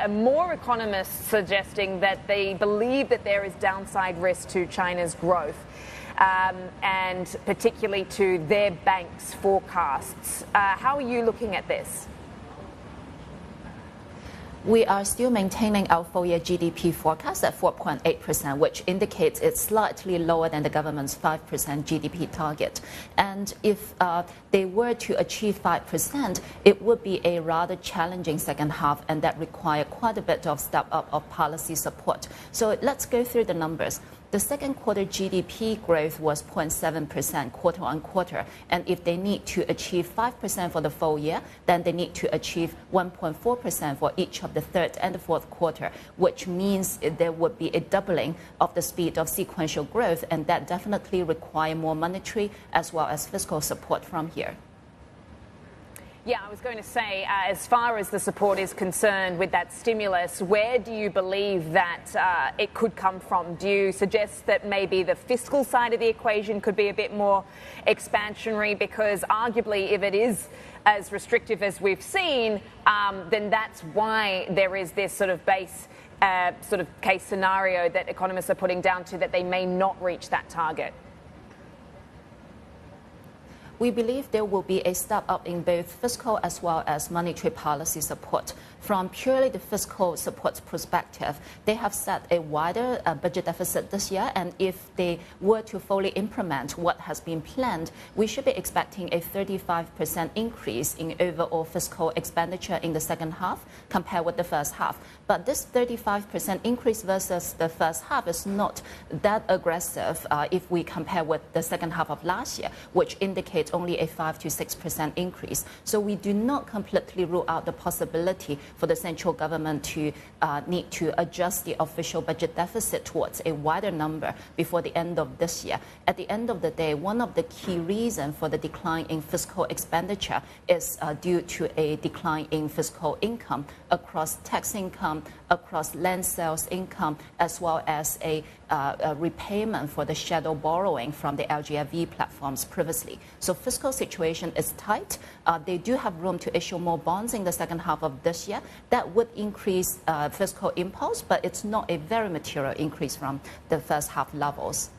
more economists suggesting that they believe that there is downside risk to China's growth. And particularly to their bank's forecasts. How are you looking at this? We are still maintaining our full-year GDP forecast at 4.8%, which indicates it's slightly lower than the government's 5% GDP target. And if they were to achieve 5%, it would be a rather challenging second half, and that require quite a bit of step up of policy support. So let's go through the numbers. The second quarter GDP growth was 0.7% quarter on quarter. And if they need to achieve 5% for the full year, then they need to achieve 1.4% for each of the third and the fourth quarter, which means there would be a doubling of the speed of sequential growth. And that definitely require more monetary as well as fiscal support from here. Yeah, I was going to say, as far as the support is concerned with that stimulus, where do you believe that it could come from? Do you suggest that maybe the fiscal side of the equation could be a bit more expansionary? Because arguably, if it is as restrictive as we've seen, then that's why there is this sort of base sort of case scenario that economists are putting down to that they may not reach that target. We believe there will be a step up in both fiscal as well as monetary policy support. From purely the fiscal support perspective, they have set a wider budget deficit this year, and if they were to fully implement what has been planned, we should be expecting a 35% increase in overall fiscal expenditure in the second half compared with the first half. But this 35% increase versus the first half is not that aggressive if we compare with the second half of last year, which indicates only a 5 to 6% increase. So we do not completely rule out the possibility for the central government to need to adjust the official budget deficit towards a wider number before the end of this year. At the end of the day, one of the key reasons for the decline in fiscal expenditure is due to a decline in fiscal income across tax income, across land sales income, as well as a repayment for the shadow borrowing from the LGFV platforms previously. So fiscal situation is tight. They do have room to issue more bonds in the second half of this year. That would increase fiscal impulse, but it's not a very material increase from the first half levels.